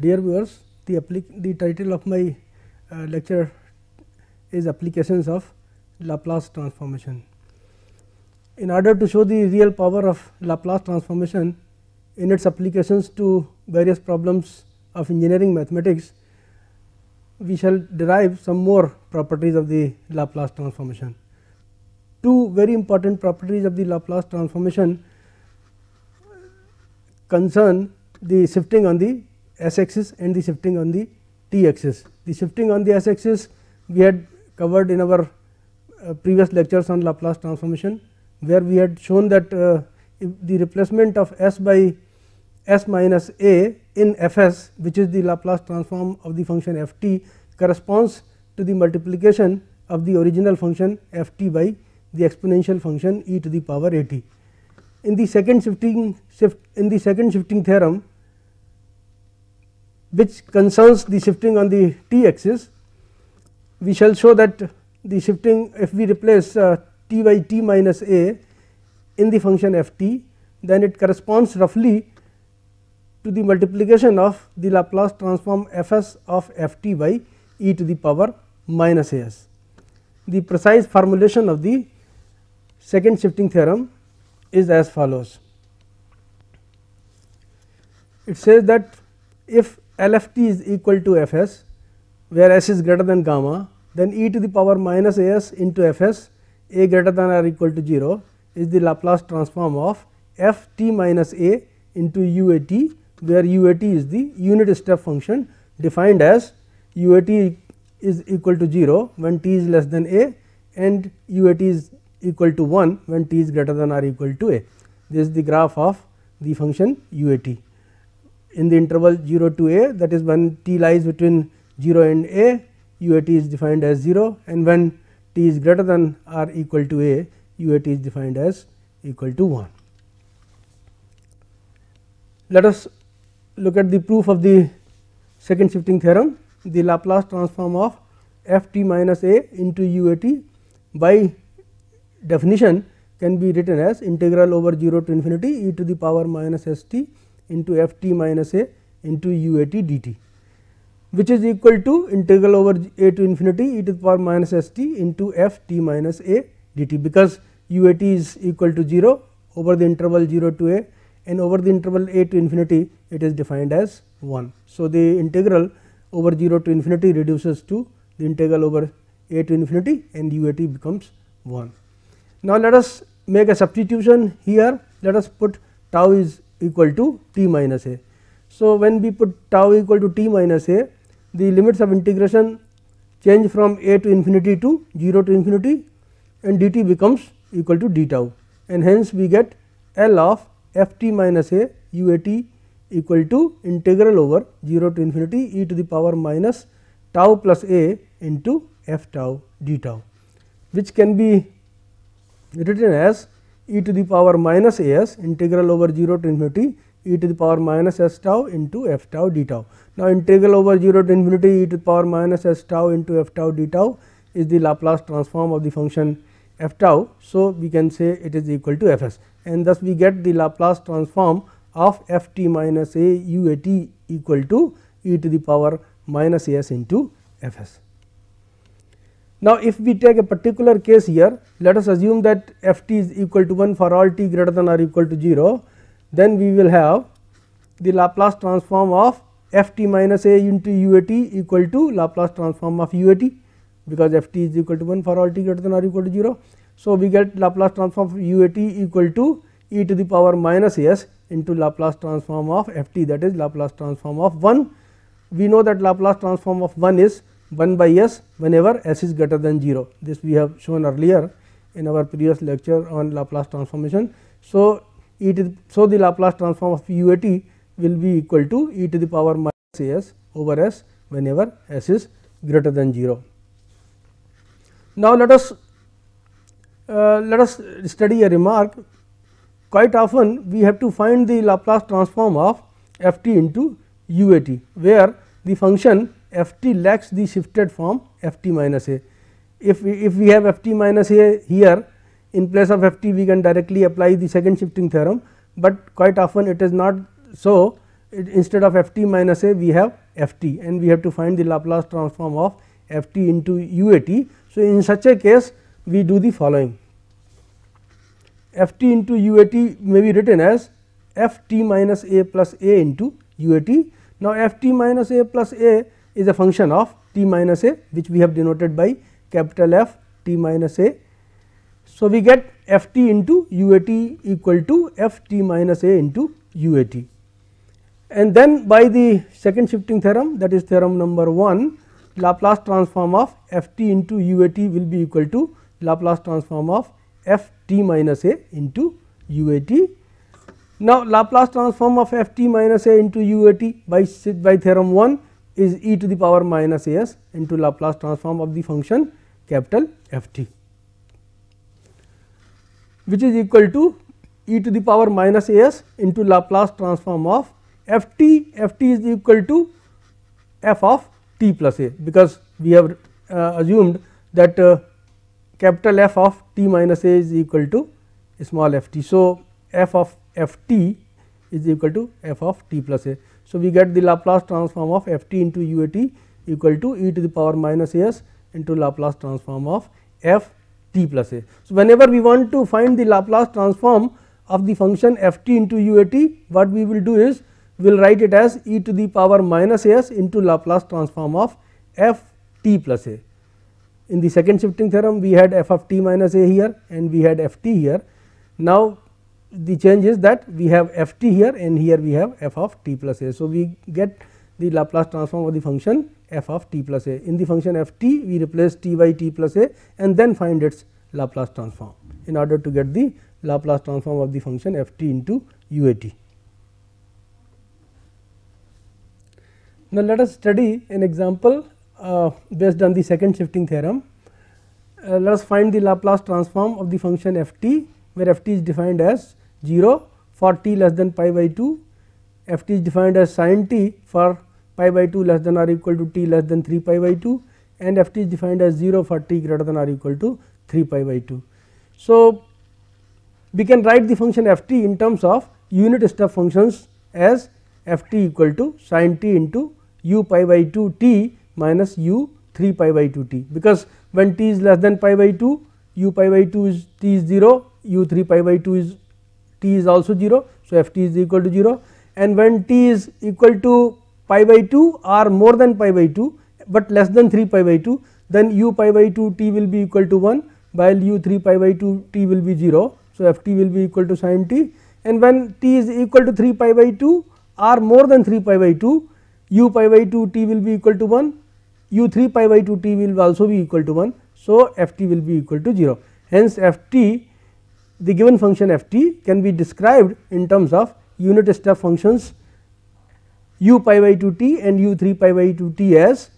Dear viewers, the title of my lecture is Applications of Laplace Transformation. In order to show the real power of Laplace transformation in its applications to various problems of engineering mathematics, we shall derive some more properties of the Laplace transformation. Two very important properties of the Laplace transformation concern the shifting on the s axis and the shifting on the t axis. The shifting on the s axis we had covered in our previous lectures on Laplace transformation, where we had shown that if the replacement of s by s minus a in f s, which is the Laplace transform of the function f t, corresponds to the multiplication of the original function f t by the exponential function e to the power a t. In the second shifting theorem, which concerns the shifting on the t axis, we shall show that the shifting, if we replace t by t minus a in the function f t, then it corresponds roughly to the multiplication of the Laplace transform f s of f t by e to the power minus a s. The precise formulation of the second shifting theorem is as follows. It says that if L f t is equal to f s, where s is greater than gamma, then e to the power minus a s into f s, a greater than or equal to 0, is the Laplace transform of f t minus a into u a t, where u a t is the unit step function defined as u a t is equal to 0 when t is less than a, and u a t is equal to 1 when t is greater than or equal to a. This is the graph of the function u a t. In the interval 0 to a, that is when t lies between 0 and a, u a t is defined as 0, and when t is greater than or equal to a, u a t is defined as equal to 1. Let us look at the proof of the second shifting theorem. The Laplace transform of f t minus a into u a t by definition can be written as integral over 0 to infinity e to the power minus s t into f t minus a into u a t dt, which is equal to integral over a to infinity e to the power minus s t into f t minus a dt, because u a t is equal to 0 over the interval 0 to a, and over the interval a to infinity it is defined as 1. So, the integral over 0 to infinity reduces to the integral over a to infinity, and u a t becomes 1. Now, let us make a substitution here. Let us put tau is equal to t minus a. So, when we put tau equal to t minus a, the limits of integration change from a to infinity to 0 to infinity, and dt becomes equal to d tau, and hence we get L of f t minus a u a t equal to integral over 0 to infinity e to the power minus tau plus a into f tau d tau, which can be written as e to the power minus a s integral over 0 to infinity e to the power minus s tau into f tau d tau. Now, integral over 0 to infinity e to the power minus s tau into f tau d tau is the Laplace transform of the function f tau. So, we can say it is equal to f s, and thus we get the Laplace transform of f t minus a u a t equal to e to the power minus a s into f s. Now, if we take a particular case here, let us assume that f t is equal to 1 for all t greater than or equal to 0, then we will have the Laplace transform of f t minus a into u a t equal to Laplace transform of u a t, because f t is equal to 1 for all t greater than or equal to 0. So, we get Laplace transform of u a t equal to e to the power minus a s into Laplace transform of f t, that is Laplace transform of 1. We know that Laplace transform of 1 is 1 by s whenever s is greater than 0. This we have shown earlier in our previous lecture on Laplace transformation. So, the Laplace transform of u a t will be equal to e to the power minus a s over s whenever s is greater than 0. Now, let us study a remark. Quite often we have to find the Laplace transform of f t into u a t, where the function f t lacks the shifted form f t minus a. If we have f t minus a here, in place of f t we can directly apply the second shifting theorem, but quite often it is not so. instead of f t minus a we have f t, and we have to find the Laplace transform of f t into u a t. So, in such a case we do the following: f t into u a t may be written as f t minus a plus a into u a t. Now, f t minus a plus a is a function of t minus a, which we have denoted by capital F t minus a. So, we get f t into u a t equal to f t minus a into u a t, and then by the second shifting theorem, that is theorem number 1, Laplace transform of f t into u a t will be equal to Laplace transform of f t minus a into u a t. Now, Laplace transform of f t minus a into u a t by theorem 1 is e to the power minus a s into Laplace transform of the function capital F t, which is equal to e to the power minus a s into Laplace transform of f t. F t is equal to f of t plus a, because we have assumed that capital F of t minus a is equal to small f t. So, f of f t is equal to f of t plus a. So, we get the Laplace transform of f t into u a t equal to e to the power minus a s into Laplace transform of f t plus a. So, whenever we want to find the Laplace transform of the function f t into u a t, what we will do is we will write it as e to the power minus a s into Laplace transform of f t plus a. In the second shifting theorem, we had f of t minus a here and we had f t here. Now, the change is that we have f t here and here we have f of t plus a. So, we get the Laplace transform of the function f of t plus a. In the function f t, we replace t by t plus a and then find its Laplace transform in order to get the Laplace transform of the function f t into u a t. Now, let us study an example based on the second shifting theorem. Let us find the Laplace transform of the function f t, where f t is defined as 0 for t less than pi by 2, f t is defined as sin t for pi by 2 less than or equal to t less than 3 pi by 2, and f t is defined as 0 for t greater than or equal to 3 pi by 2. So, we can write the function f t in terms of unit step functions as f t equal to sin t into u pi by 2 t minus u 3 pi by 2 t, because when t is less than pi by 2, u pi by 2 is t is 0, u 3 pi by 2 is t is also 0. So, f t is equal to 0, and when t is equal to pi by 2 or more than pi by 2, but less than 3 pi by 2, then u pi by 2 t will be equal to 1, while u 3 pi by 2 t will be 0. So, f t will be equal to sin t, and when t is equal to 3 pi by 2 or more than 3 pi by 2, u pi by 2 t will be equal to 1, u 3 pi by 2 t will also be equal to 1. So, f t will be equal to 0. Hence, f t, the given function f t can be described in terms of unit step functions u pi by 2 t and u 3 pi by 2 t as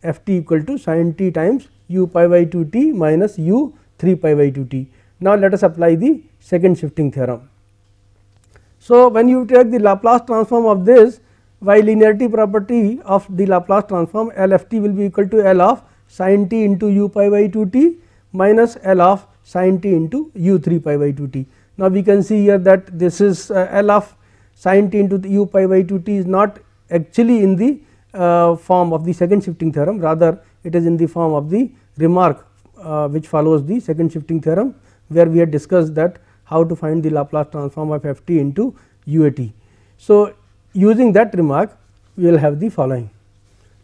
f t equal to sin t times u pi by 2 t minus u 3 pi by 2 t. Now, let us apply the second shifting theorem. So, when you take the Laplace transform of this, by linearity property of the Laplace transform, L f t will be equal to L of sin t into u pi by 2 t minus L of sin t into u 3 pi by 2 t. Now, we can see here that this is L of sin t into u pi by 2 t is not actually in the form of the second shifting theorem, rather it is in the form of the remark which follows the second shifting theorem, where we had discussed that how to find the Laplace transform of f t into u a t. So, using that remark, we will have the following: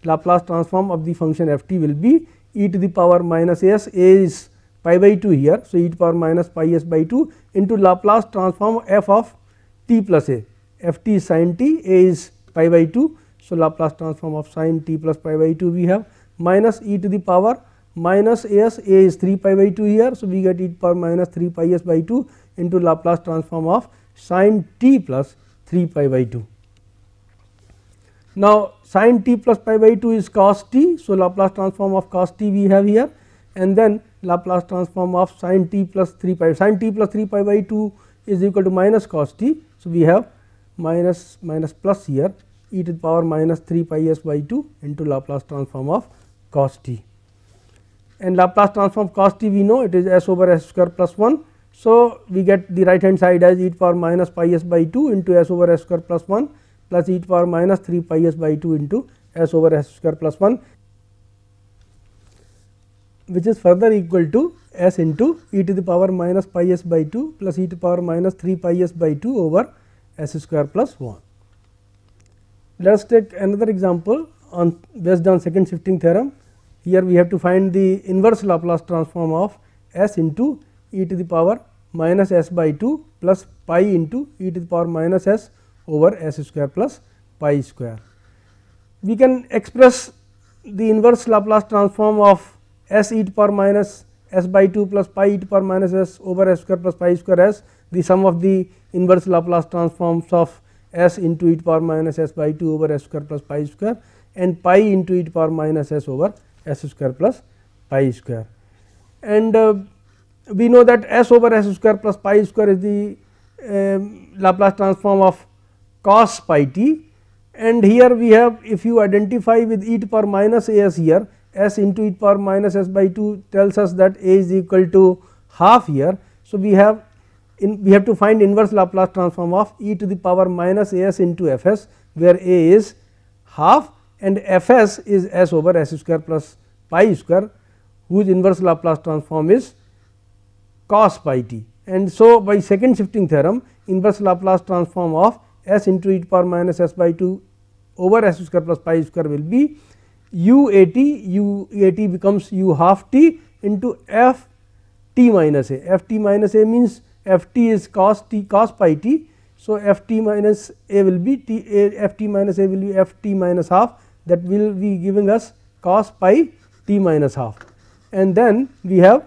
Laplace transform of the function f t will be e to the power minus s, a is pi by 2 here. So, e to the power minus pi s by 2 into Laplace transform f of t plus a, f t is sin t, a is pi by 2. So, Laplace transform of sin t plus pi by 2 we have minus e to the power minus s, a is 3 pi by 2 here. So, we get e to the power minus 3 pi s by 2 into Laplace transform of sin t plus 3 pi by 2. Now, sin t plus pi by 2 is cos t. So, Laplace transform of cos t we have here, and then Laplace transform of sin t plus 3 pi, sin t plus 3 pi by 2 is equal to minus cos t. So, we have minus plus here e to the power minus 3 pi s by 2 into Laplace transform of cos t, and Laplace transform of cos t we know it is s over s square plus 1. So, we get the right hand side as e to the power minus pi s by 2 into s over s square plus 1 plus e to the power minus 3 pi s by 2 into s over s square plus 1, which is further equal to s into e to the power minus pi s by 2 plus e to the power minus 3 pi s by 2 over s square plus 1. Let us take another example on based on second shifting theorem. Here we have to find the inverse Laplace transform of s into e to the power minus s by 2 plus pi into e to the power minus s over s square plus pi square. We can express the inverse Laplace transform of s e to the power minus s by 2 plus pi e to the power minus s over s square plus pi square as the sum of the inverse Laplace transforms of s into e to the power minus s by 2 over s square plus pi square and pi into e to the power minus s over s square plus pi square. And we know that s over s square plus pi square is the Laplace transform of cos pi t, and here we have, if you identify with e to the power minus a s here, s into e to the power minus s by 2 tells us that a is equal to half here. So, we have to find inverse Laplace transform of e to the power minus a s into f s, where a is half and f s is s over s square plus pi square, whose inverse Laplace transform is cos pi t. And so, by second shifting theorem, inverse Laplace transform of s into e to the power minus s by 2 over s square plus pi square will be u a t becomes u half t into f t minus a. F t minus a means f t is cos pi t. So, f t minus a will be f t minus a will be f t minus half, that will be giving us cos pi t minus half. And then we have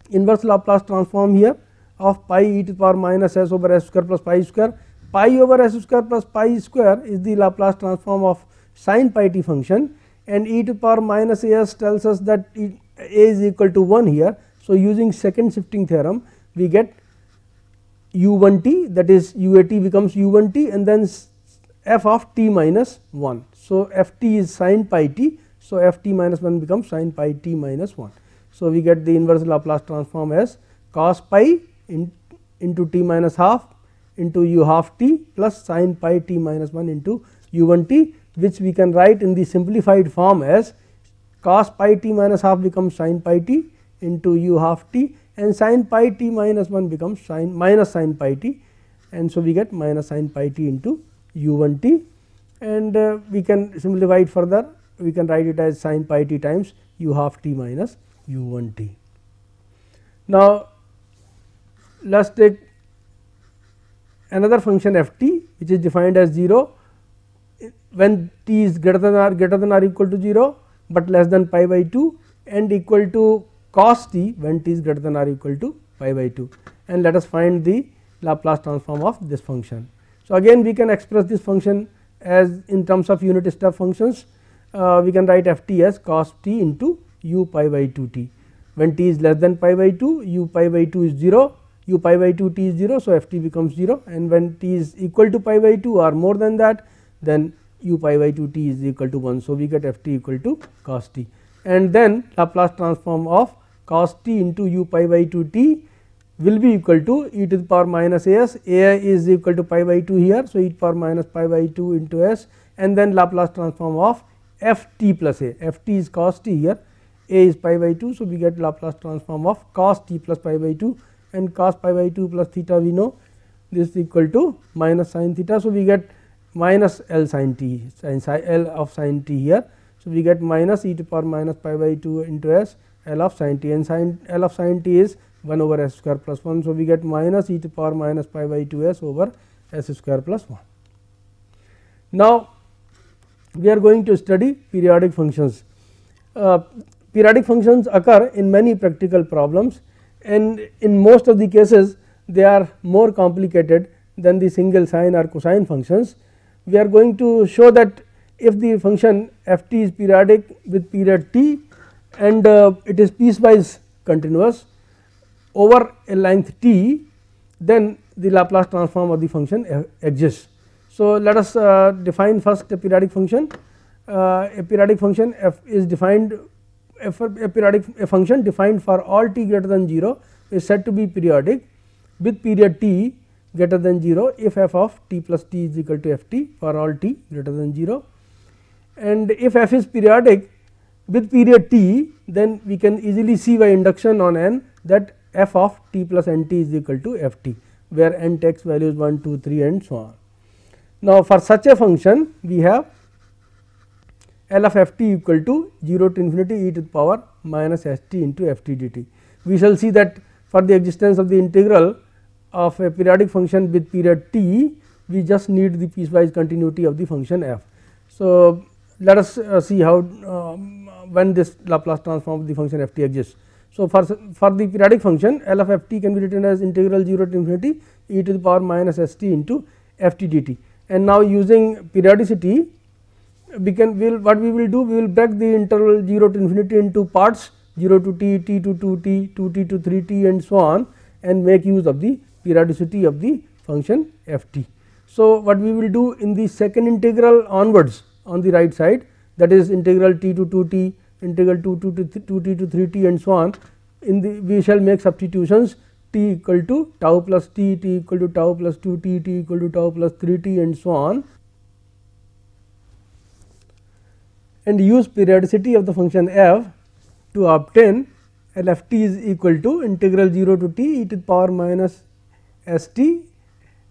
inverse Laplace transform here of pi e to the power minus s over s square plus pi square. Pi over s square plus pi square is the Laplace transform of sin pi t function, and e to the power minus a s tells us that a is equal to 1 here. So, using second shifting theorem, we get u 1 t, that is u a t becomes u 1 t and then f of t minus 1. So, f t is sin pi t. So, f t minus 1 becomes sin pi t minus 1. So, we get the inverse Laplace transform as cos pi into t minus half into u half t plus sin pi t minus 1 into u 1 t, which we can write in the simplified form as cos pi t minus half becomes sin pi t into u half t, and sin pi t minus 1 becomes minus sin pi t, and so we get minus sin pi t into u 1 t, and we can simplify it further. We can write it as sin pi t times u half t minus u 1 t. Now, let us take another function f t, which is defined as 0 when t is greater than or equal to 0, but less than pi by 2, and equal to cos t when t is greater than or equal to pi by 2, and let us find the Laplace transform of this function. So, again we can express this function as in terms of unit step functions. We can write f t as cos t into u pi by 2 t. When t is less than pi by 2, u pi by 2 is 0, u pi by 2 t is 0. So, f t becomes 0, and when t is equal to pi by 2 or more than that, then u pi by 2 t is equal to 1. So, we get f t equal to cos t, and then Laplace transform of cos t into u pi by 2 t will be equal to e to the power minus a s. A is equal to pi by 2 here. So, e to the power minus pi by 2 into s, and then Laplace transform of f t plus a. F t is cos t here, a is pi by 2. So, we get Laplace transform of cos t plus pi by 2, and cos pi by 2 plus theta we know this is equal to minus sin theta. So, we get minus L sin t, L of sin t here. So, we get minus e to the power minus pi by 2 into s L of sin t, and L of sin t is 1 over s square plus 1. So, we get minus e to the power minus pi by 2 s over s square plus 1. Now, we are going to study periodic functions. Periodic functions occur in many practical problems, and in most of the cases they are more complicated than the single sine or cosine functions. We are going to show that if the function f t is periodic with period t and it is piecewise continuous over a length t, then the Laplace transform of the function exists. So, let us define first a periodic function. A periodic function f is defined, a function defined for all t greater than 0 is said to be periodic with period t greater than 0 if f of t plus t is equal to f t for all t greater than 0, and if f is periodic with period t, then we can easily see by induction on n that f of t plus n t is equal to f t, where n takes values 1, 2, 3 and so on. Now, for such a function we have L of f t equal to 0 to infinity e to the power minus s t into f t dt. We shall see that for the existence of the integral of a periodic function with period t, we just need the piecewise continuity of the function f. So, let us see how when this Laplace transform of the function f t exists. So, for the periodic function L of f t can be written as integral 0 to infinity e to the power minus s t into f t dt. And now, using periodicity, we can what we will do, we will break the interval 0 to infinity into parts 0 to t, t to 2t, 2t to 3t and so on, and make use of the periodicity of the function f t. So, what we will do in the second integral onwards on the right side, that is integral t to 2t, integral 2 to 2t to 3t and so on, in the we shall make substitutions t equal to tau plus t, t equal to tau plus 2t, t equal to tau plus 3t and so on, and use periodicity of the function f to obtain L f t is equal to integral 0 to t e to the power minus s t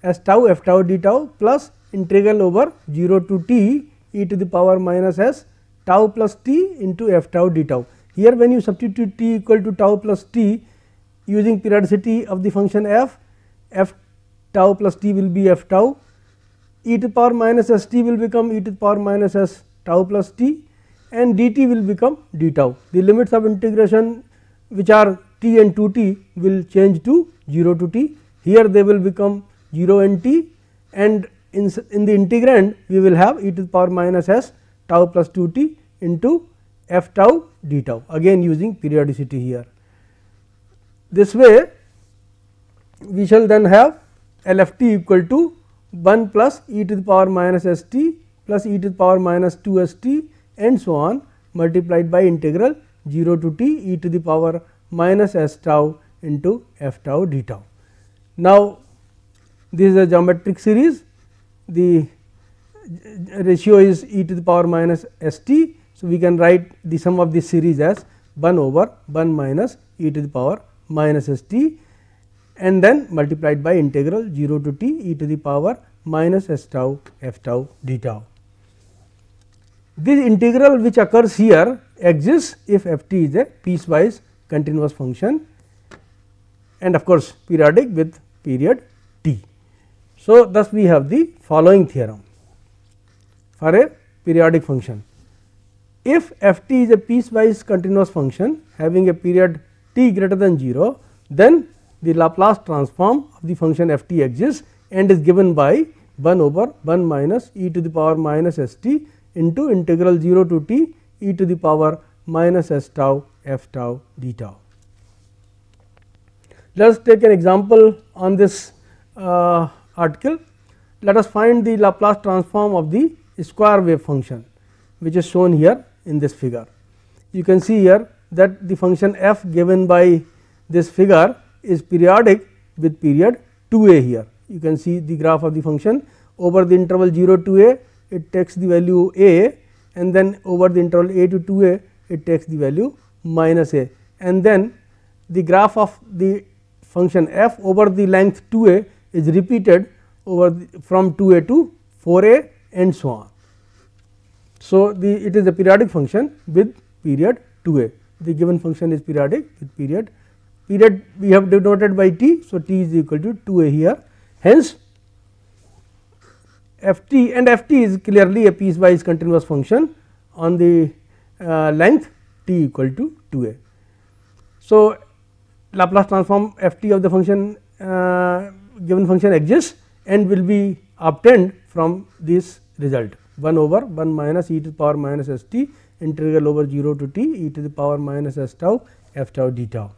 s tau f tau d tau plus integral over 0 to t e to the power minus s tau plus t into f tau d tau. Here when you substitute t equal to tau plus t using periodicity of the function f, f tau plus t will be f tau, e to the power minus s t will become e to the power minus s tau plus t, and dt will become d tau. The limits of integration which are t and 2t will change to 0 to t. Here they will become 0 and t, and in the integrand we will have e to the power minus s tau plus 2t into f tau d tau, again using periodicity here. This way we shall then have L f t equal to 1 plus e to the power minus s t plus e to the power minus 2 s t and so on, multiplied by integral 0 to t e to the power minus s tau into f tau d tau. Now, this is a geometric series, the ratio is e to the power minus s t. So, we can write the sum of this series as 1 over 1 minus e to the power minus s t, and then multiplied by integral 0 to t e to the power minus s tau f tau d tau. This integral which occurs here exists if f t is a piecewise continuous function, and of course, periodic with period t. So, thus we have the following theorem for a periodic function. If f t is a piecewise continuous function having a period t greater than 0, then the Laplace transform of the function f t exists and is given by 1 over 1 minus e to the power minus s t into integral 0 to t e to the power minus s tau f tau d tau. Let us take an example on this article. Let us find the Laplace transform of the square wave function, which is shown here in this figure. You can see here that the function f given by this figure is periodic with period 2a here. You can see the graph of the function over the interval 0 to a, it takes the value a, and then over the interval a to 2a, it takes the value minus a, and then the graph of the function f over the length 2a is repeated over from 2a to 4a and so on. So, it is a periodic function with period 2a. The given function is periodic with period we have denoted by t. So, t is equal to 2a here. Hence, f t and f t is clearly a piecewise continuous function on the length t equal to 2a. So, Laplace transform f t of the function given function exists and will be obtained from this result 1 over 1 minus e to the power minus s t integral over 0 to t e to the power minus s tau f tau d tau.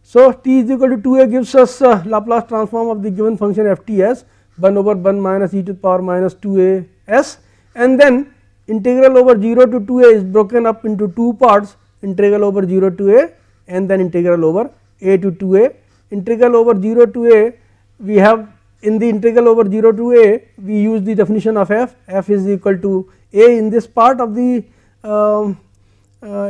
So, t is equal to 2a gives us Laplace transform of the given function f t as 1 over 1 minus e to the power minus 2a s, and then integral over 0 to 2a is broken up into two parts, integral over 0 to a and then integral over a to 2a integral over 0 to a, we have in the integral over 0 to a, we use the definition of f is equal to a in this part of the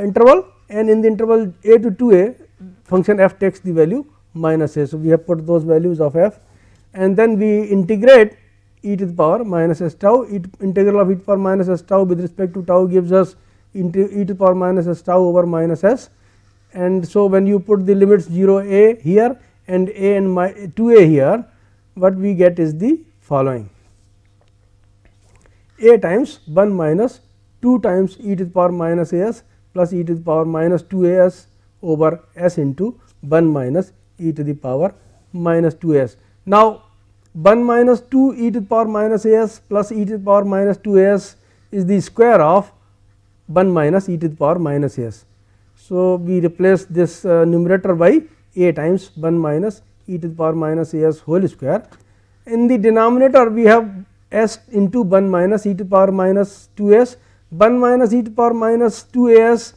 interval, and in the interval a to 2a function f takes the value minus a. So, we have put those values of f, and then we integrate e to the power minus s tau. Integral of e to the power minus s tau with respect to tau gives us e to the power minus s tau over minus s, and so when you put the limits 0 a here and a and 2a here, what we get is the following: a times 1 minus 2 times e to the power minus a s plus e to the power minus 2 a s over s into 1 minus e to the power minus 2 a s. Now, 1 minus 2 e to the power minus a s plus e to the power minus 2 a s is the square of 1 minus e to the power minus a s. So, we replace this numerator by a times 1 minus e to the power minus a s whole square. In the denominator, we have s into 1 minus e to the power minus 2 a s. 1 minus e to the power minus 2 a s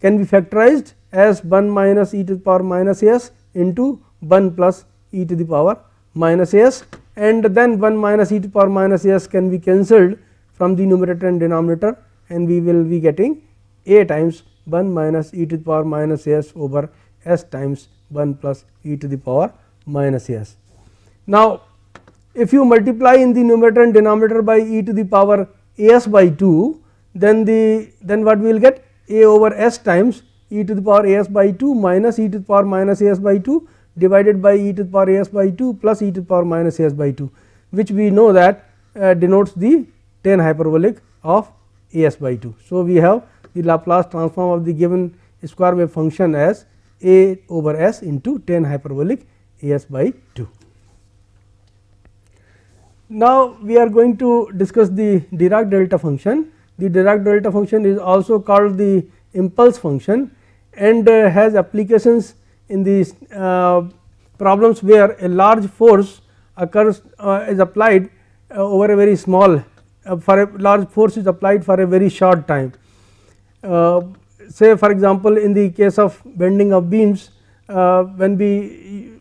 can be factorized as 1 minus e to the power minus a s into 1 plus e to the power minus a s, and then 1 minus e to the power minus a s can be cancelled from the numerator and denominator, and we will be getting a times 1 minus e to the power minus a s over s times 1 plus e to the power minus a s. Now, if you multiply in the numerator and denominator by e to the power a s by 2, then what we will get? A over s times e to the power a s by 2 minus e to the power minus a s by 2 divided by e to the power a s by 2 plus e to the power minus a s by 2, which we know that denotes the tan hyperbolic of a s by 2. So, we have the Laplace transform of the given square wave function as a over s into tan hyperbolic a s by 2. Now, we are going to discuss the Dirac delta function. The Dirac delta function is also called the impulse function, and has applications in these problems where a large force occurs is applied over a very small for a large force is applied for a very short time. Say for example, in the case of bending of beams, when we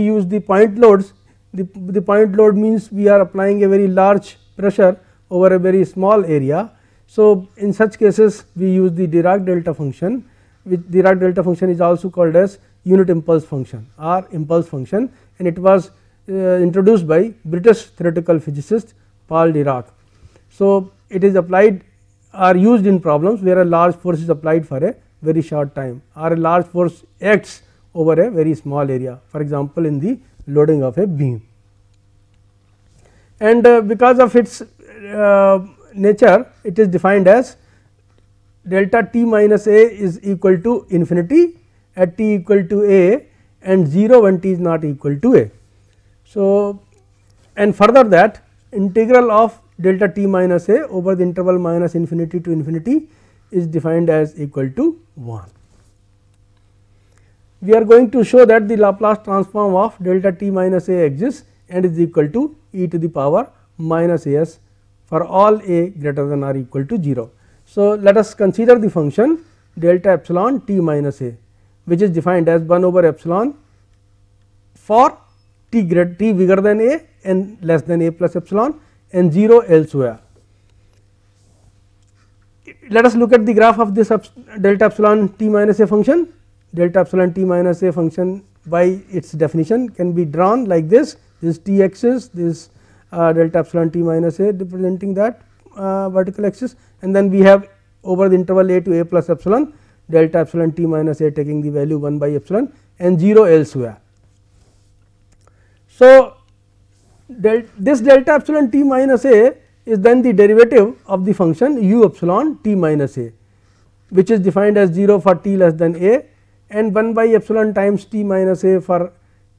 use the point loads, the point load means we are applying a very large pressure over a very small area. So, in such cases we use the Dirac delta function, which Dirac delta function is also called as unit impulse function or impulse function, and it was introduced by British theoretical physicist Paul Dirac. So, it is applied or used in problems where a large force is applied for a very short time, or a large force acts over a very small area, for example, in the loading of a beam. And because of its nature, it is defined as delta t minus a is equal to infinity at t equal to a and 0 when t is not equal to a. So, and further that integral of delta t minus a over the interval minus infinity to infinity is defined as equal to 1. We are going to show that the Laplace transform of delta t minus a exists and is equal to e to the power minus a s for all a greater than or equal to 0. So, let us consider the function delta epsilon t minus a, which is defined as 1 over epsilon for t bigger than a and less than a plus epsilon and 0 elsewhere. Let us look at the graph of this delta epsilon t minus a function. Delta epsilon t minus a function by its definition can be drawn like this: this t axis, this delta epsilon t minus a representing that vertical axis, and then we have over the interval a to a plus epsilon delta epsilon t minus a taking the value 1 by epsilon and 0 elsewhere. So, this delta epsilon t minus a is then the derivative of the function u epsilon t minus a, which is defined as 0 for t less than a and 1 by epsilon times t minus a for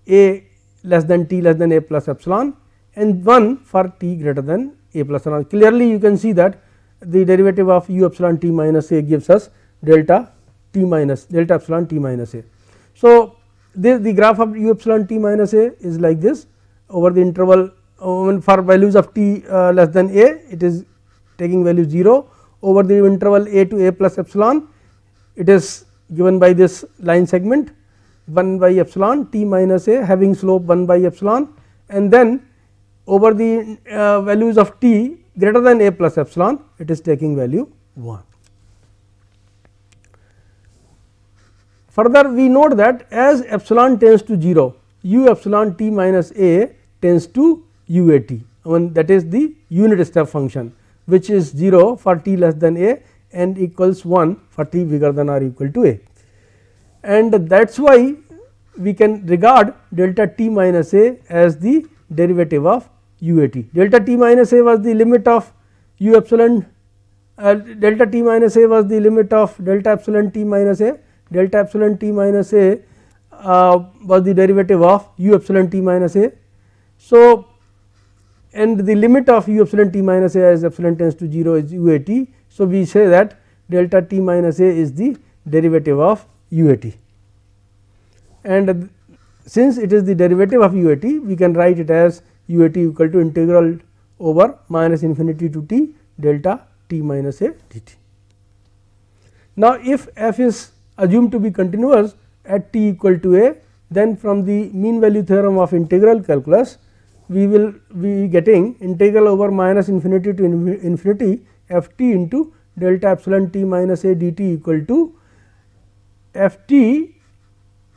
a less than t less than a plus epsilon and 1 for t greater than a plus epsilon. Clearly, you can see that the derivative of u epsilon t minus a gives us delta epsilon t minus a. So, the graph of u epsilon t minus a is like this over the interval for values of t less than a, it is taking value 0 over the interval a to a plus epsilon, it is given by this line segment 1 by epsilon t minus a having slope 1 by epsilon, and then over the values of t greater than a plus epsilon, it is taking value 1. Further, we note that as epsilon tends to 0, u epsilon t minus a tends to u a t, that is the unit step function, which is 0 for t less than a and equals 1 for t bigger than or equal to a. And that is why we can regard delta t minus a as the derivative of u a t. Delta t minus a was the limit of u epsilon, delta t minus a was the limit of delta epsilon t minus a, delta epsilon t minus a was the derivative of u epsilon t minus a. So, and the limit of u epsilon t minus a as epsilon tends to 0 is u a t. So, we say that delta t minus a is the derivative of u a t, and since it is the derivative of u a t, we can write it as u a t equal to integral over minus infinity to t delta t minus a dt. Now, if f is assumed to be continuous at t equal to a, then from the mean value theorem of integral calculus, we will be getting integral over minus infinity to infinity f t into delta epsilon t minus a dt equal to f t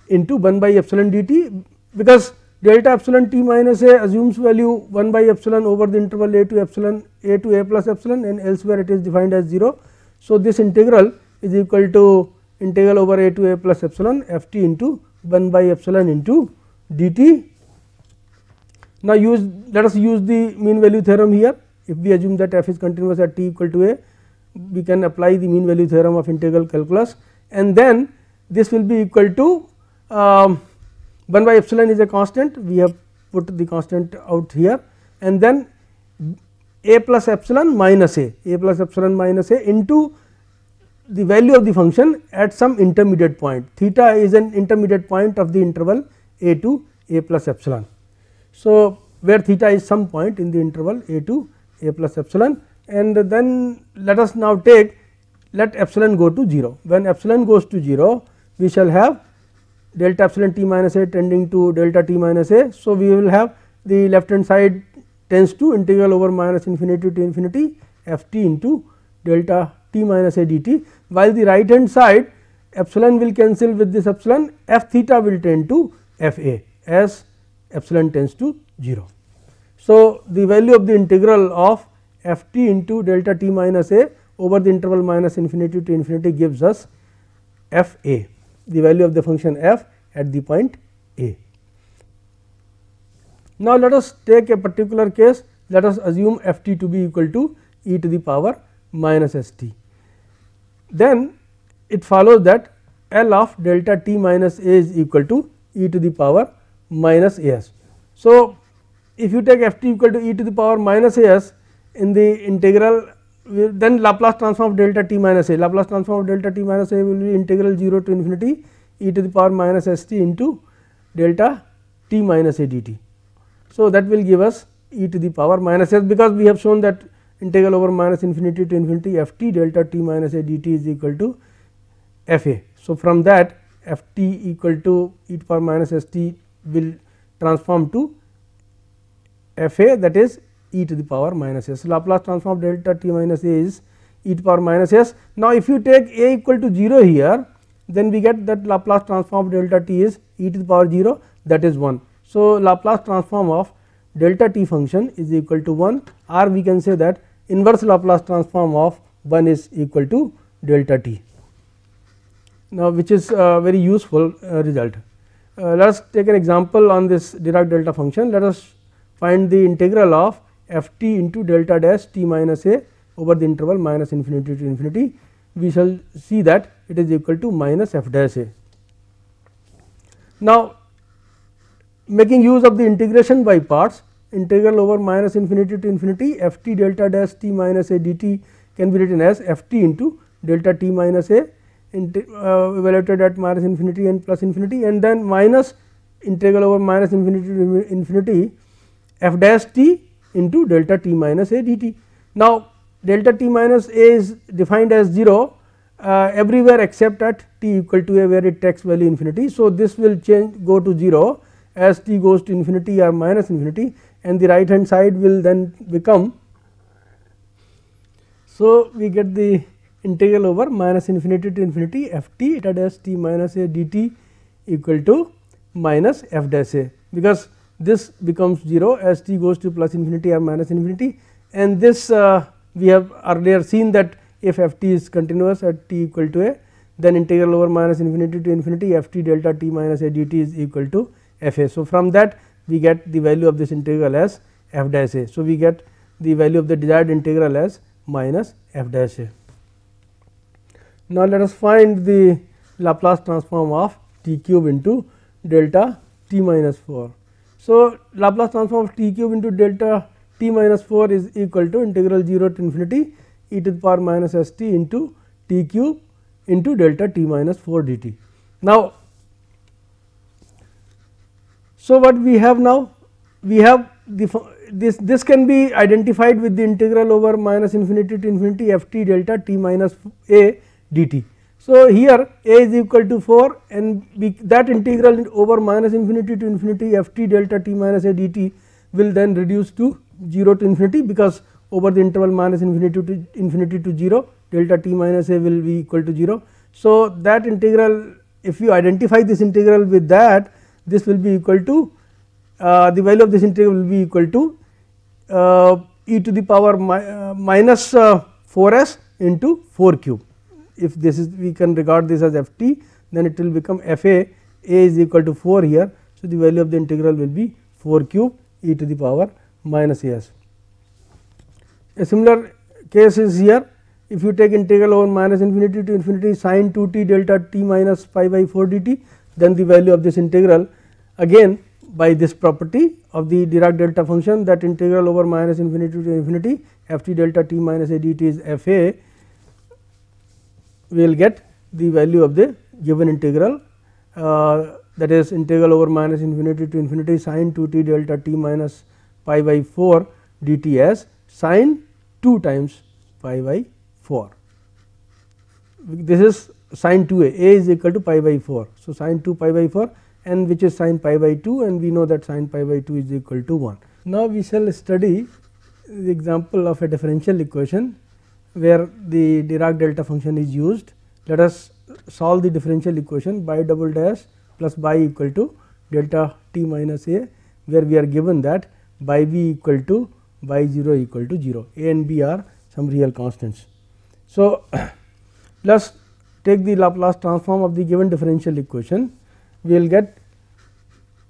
into 1 by epsilon dt, because delta epsilon t minus a assumes value 1 by epsilon over the interval a to epsilon a to a plus epsilon, and elsewhere it is defined as 0. So, this integral is equal to integral over a to a plus epsilon f t into 1 by epsilon into dt. Now, let us use the mean value theorem here. If we assume that f is continuous at t equal to a, we can apply the mean value theorem of integral calculus, and then this will be equal to 1 by epsilon is a constant, we have put the constant out here, and then a plus epsilon minus a plus epsilon minus a into the value of the function at some intermediate point. Theta is an intermediate point of the interval a to a plus epsilon. So, where theta is some point in the interval a to a plus epsilon, and then let us now take, let epsilon go to 0. When epsilon goes to 0, we shall have delta epsilon t minus a tending to delta t minus a. So, we will have the left hand side tends to integral over minus infinity to infinity f t into delta t minus a dt, while the right hand side epsilon will cancel with this epsilon, f theta will tend to f a as epsilon tends to 0. So, the value of the integral of f t into delta t minus a over the interval minus infinity to infinity gives us f a, the value of the function f at the point a. Now, let us take a particular case, let us assume f t to be equal to e to the power minus s t. Then it follows that L of delta t minus a is equal to e to the power minus a s. So, if you take f t equal to e to the power minus a s in the integral, then Laplace transform of delta t minus a, Laplace transform of delta t minus a will be integral 0 to infinity e to the power minus s t into delta t minus a dt. So, that will give us e to the power minus s, because we have shown that integral over minus infinity to infinity f t delta t minus a dt is equal to f a. So, from that f t equal to e to the power minus s t will transform to f a, that is e to the power minus s. Laplace transform of delta t minus a is e to the power minus s. Now, if you take a equal to 0 here, then we get that Laplace transform of delta t is e to the power 0, that is 1. So, Laplace transform of delta t function is equal to 1, or we can say that inverse Laplace transform of 1 is equal to delta t. Now, which is a very useful result. Let us take an example on this Dirac delta function. Let us find the integral of f t into delta dash t minus a over the interval minus infinity to infinity. We shall see that it is equal to minus f dash a. Now, making use of the integration by parts, integral over minus infinity to infinity f t delta dash t minus a dt can be written as f t into delta t minus a evaluated at minus infinity and plus infinity, and then minus integral over minus infinity to infinity f dash t into delta t minus a dt. Now, delta t minus a is defined as 0, everywhere except at t equal to a, where it takes value infinity. So, this will go to 0 as t goes to infinity or minus infinity, and the right hand side will then become. So, we get the integral over minus infinity to infinity f t eta dash t minus a dt equal to minus f dash a, because this becomes 0 as t goes to plus infinity or minus infinity, and this we have earlier seen that if f t is continuous at t equal to a, then integral over minus infinity to infinity f t delta t minus a dt is equal to f a. So, from that we get the value of this integral as f dash a. So, we get the value of the desired integral as minus f dash a. Now, let us find the Laplace transform of t cube into delta t minus 4. So, Laplace transform of t cube into delta t minus 4 is equal to integral 0 to infinity e to the power minus s t into t cube into delta t minus 4 dt. Now, so what we have now? We have this can be identified with the integral over minus infinity to infinity f t delta t minus a dt. So, here a is equal to 4, and that integral over minus infinity to infinity f t delta t minus a dt will then reduce to 0 to infinity, because over the interval minus infinity to 0 delta t minus a will be equal to 0. So, that integral, if you identify this integral with that, this will be equal to the value of this integral will be equal to e to the power minus 4s into 4 cube. If this is, we can regard this as f t, then it will become f a is equal to 4 here. So, the value of the integral will be 4 cube e to the power minus a s. A similar case is here. If you take integral over minus infinity to infinity sin 2 t delta t minus pi by 4 dt, then the value of this integral, again by this property of the Dirac delta function, that integral over minus infinity to infinity f t delta t minus a dt is f a, we will get the value of the given integral, that is integral over minus infinity to infinity sin 2 t delta t minus pi by 4 dt as sin 2 times pi by 4. This is sin 2 a is equal to pi by 4. So, sin 2 pi by 4, and which is sin pi by 2, and we know that sin pi by 2 is equal to 1. Now, we shall study the example of a differential equation where the Dirac delta function is used. Let us solve the differential equation by double dash plus by equal to delta t minus a, where we are given that by b equal to by 0 equal to 0, a and b are some real constants. So, let us take the Laplace transform of the given differential equation. We will get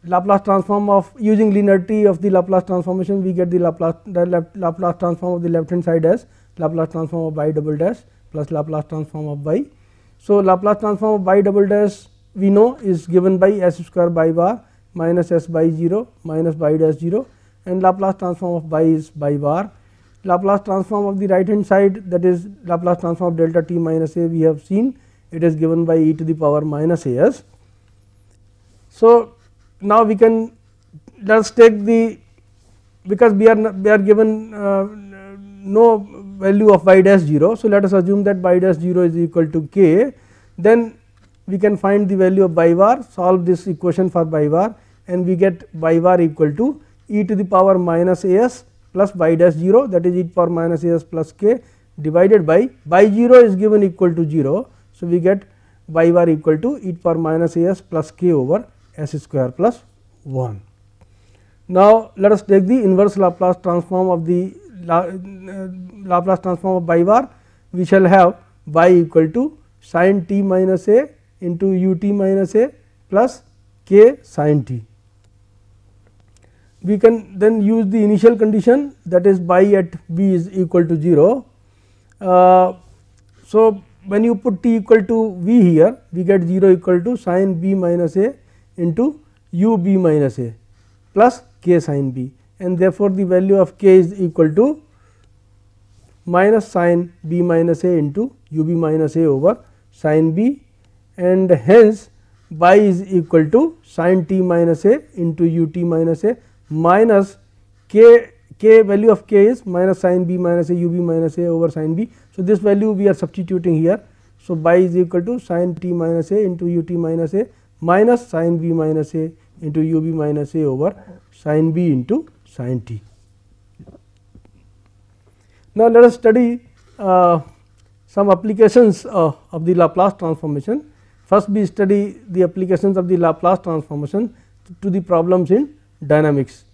Laplace transform of, using linearity of the Laplace transformation, we get the Laplace transform of the left hand side as Laplace transform of by double dash plus Laplace transform of by. So, Laplace transform of by double dash we know is given by s square by bar minus s by 0 minus by dash 0, and Laplace transform of by is by bar. Laplace transform of the right hand side, that is Laplace transform of delta t minus a, we have seen it is given by e to the power minus a s. So, now we can, let us take the, because we are given no value of by dash 0. So, let us assume that by dash 0 is equal to k, then we can find the value of by bar, solve this equation for by bar, and we get by bar equal to e to the power minus a s plus by dash 0, that is e to the power minus a s plus k divided by 0 is given equal to 0. So, we get by bar equal to e to the power minus a s plus k over s square plus 1. Now, let us take the inverse Laplace transform of the Laplace transform of by bar. We shall have by equal to sin t minus a into u t minus a plus k sin t. We can then use the initial condition, that is by at b is equal to 0. So, when you put t equal to v here, we get 0 equal to sin b minus a into u b minus a plus k sin b, and therefore, the value of k is equal to minus sin b minus a into u b minus a over sin b, and hence by is equal to sin t minus a into u t minus a minus k value of k is minus sin b minus a u b minus a over sin b. So, this value we are substituting here. So, by is equal to sin t minus a into u t minus a minus sin b minus a into u b minus a over sin b into sin t. Now, let us study some applications of the Laplace transformation. First, we study the applications of the Laplace transformation to the problems in dynamics.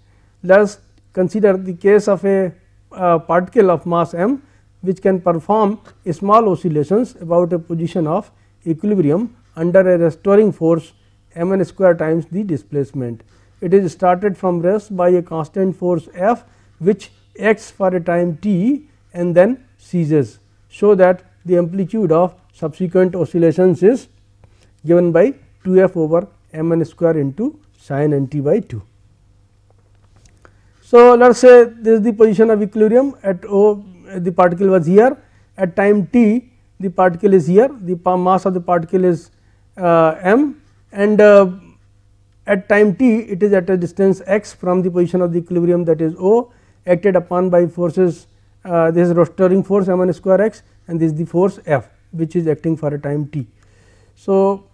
Let us consider the case of a particle of mass m, which can perform small oscillations about a position of equilibrium under a restoring force m n square times the displacement. It is started from rest by a constant force F, which acts for a time t and then ceases. Show that the amplitude of subsequent oscillations is given by 2 f over m n square into sin n t by 2. So, let us say this is the position of equilibrium at O, the particle was here, at time t the particle is here, the mass of the particle is m, and at time t it is at a distance x from the position of the equilibrium, that is O, acted upon by forces, this is restoring force m n square x, and this is the force F, which is acting for a time t. So,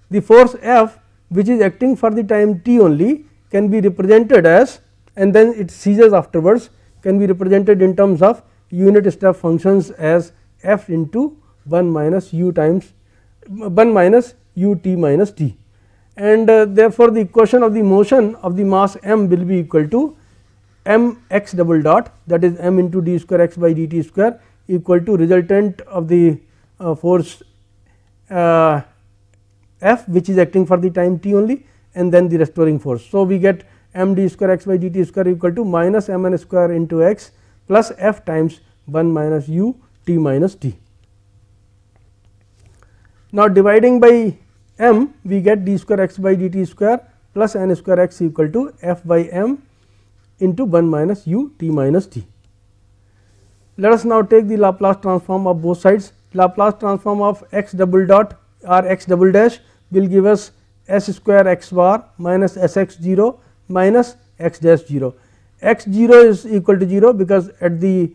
the force F, which is acting for the time t only, can be represented as, and then it ceases afterwards, can be represented in terms of unit step functions as f into 1 minus u times 1 minus u t minus t, and therefore, the equation of the motion of the mass m will be equal to m x double dot, that is m into d square x by dt square, equal to resultant of the force f, which is acting for the time t only, and then the restoring force. So, we get m d square x by dt square equal to minus m n square into x plus f times 1 minus u t minus t. Now, dividing by m, we get d square x by dt square plus n square x equal to f by m into 1 minus u t minus t. Let us now take the Laplace transform of both sides. Laplace transform of x double dot or x double dash will give us s square x bar minus s x 0 minus x dash 0. X 0 is equal to 0 because at the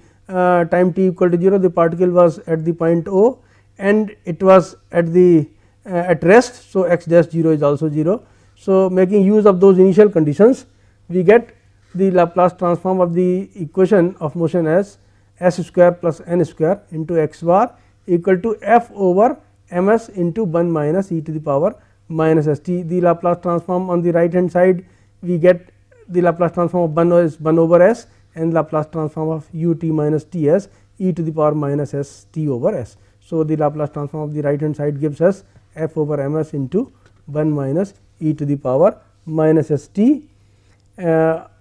time t equal to 0 the particle was at the point O and it was at the at rest. So, x dash 0 is also 0. So, making use of those initial conditions, we get the Laplace transform of the equation of motion as s square plus n square into x bar equal to f over m s into 1 minus e to the power minus s t. The Laplace transform on the right hand side, we get the Laplace transform of 1 is 1 over s, and Laplace transform of u t minus t as e to the power minus s t over s. So, the Laplace transform of the right hand side gives us f over m s into 1 minus e to the power minus s t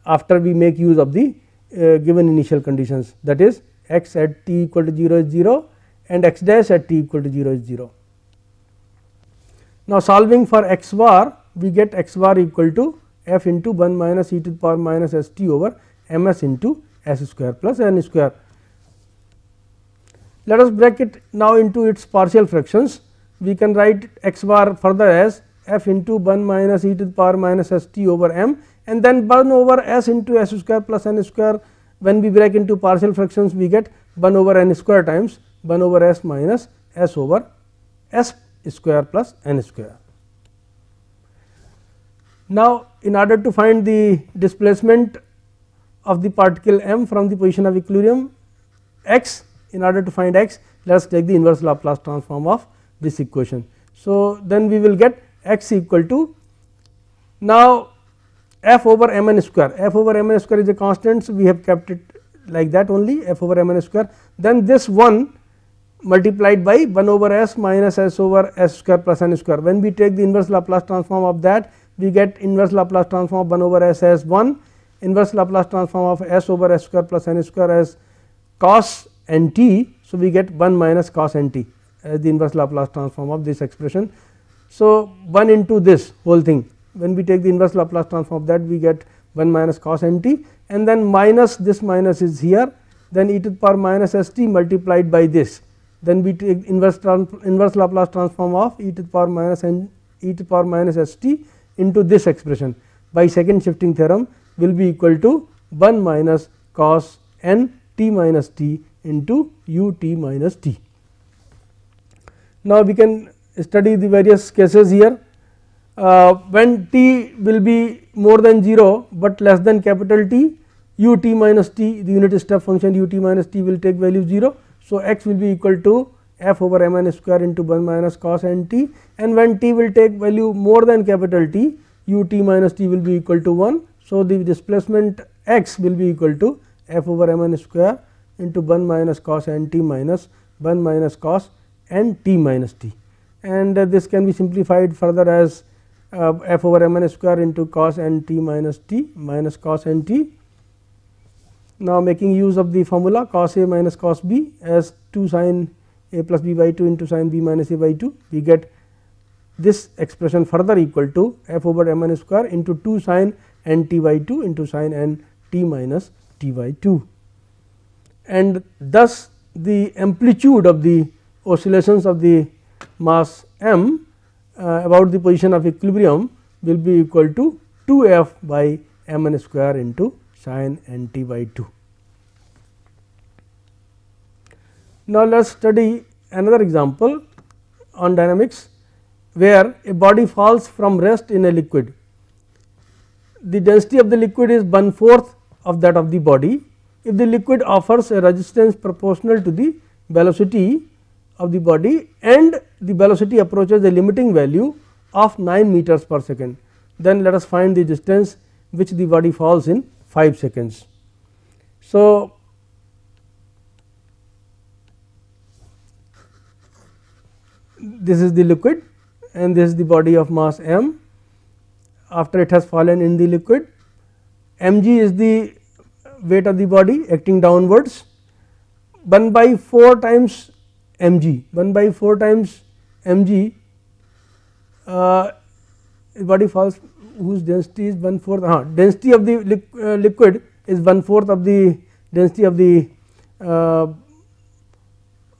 after we make use of the given initial conditions, that is x at t equal to 0 is 0 and x dash at t equal to 0 is 0. Now, solving for x bar, we get x bar equal to f into 1 minus e to the power minus s t over m s into s square plus n square. Let us break it now into its partial fractions. We can write x bar further as f into 1 minus e to the power minus s t over m, and then 1 over s into s square plus n square. When we break into partial fractions, we get 1 over n square times 1 over s minus s over s square plus n square. Now, in order to find the displacement of the particle m from the position of equilibrium x, in order to find x, let us take the inverse Laplace transform of this equation. So, then we will get x equal to, now f over m n square, f over m n square is a constant, so we have kept it like that only, f over m n square. Then this 1 multiplied by 1 over s minus s over s square plus n square. When we take the inverse Laplace transform of that, we get inverse Laplace transform of 1 over s as 1, inverse Laplace transform of s over s square plus n square as cos n t. So, we get 1 minus cos n t as the inverse Laplace transform of this expression. So, 1 into this whole thing, when we take the inverse Laplace transform of that, we get 1 minus cos n t, and then minus this minus is here, then e to the power minus s t multiplied by this. Then we take inverse Laplace transform of e to the power minus n e to the power minus s t into this expression by second shifting theorem will be equal to 1 minus cos n t minus t into u t minus t. Now, we can study the various cases here. When t will be more than 0, but less than capital T, u t minus t, the unit step function u t minus t will take value 0. So, x will be equal to f over m n square into 1 minus cos n t, and when t will take value more than capital T, u t minus t will be equal to 1. So, the displacement x will be equal to f over m n square into 1 minus cos n t minus 1 minus cos n t minus t, and this can be simplified further as f over m n square into cos n t minus cos n t. Now, making use of the formula cos a minus cos b as 2 sin a plus b by 2 into sin b minus a by 2, we get this expression further equal to f over m n square into 2 sin n t by 2 into sin n t minus t by 2, and thus the amplitude of the oscillations of the mass m about the position of equilibrium will be equal to 2 f by m n square into sin n t by 2. Now, let us study another example on dynamics, where a body falls from rest in a liquid. The density of the liquid is 1/4 of that of the body. If the liquid offers a resistance proportional to the velocity of the body and the velocity approaches the limiting value of 9 meters per second, then let us find the distance which the body falls in 5 seconds. So, this is the liquid and this is the body of mass m. After it has fallen in the liquid, mg is the weight of the body acting downwards, 1 by 4 times mg, 1 by 4 times mg, body falls whose density is 1/4, density of the liquid is 1/4 of the density of the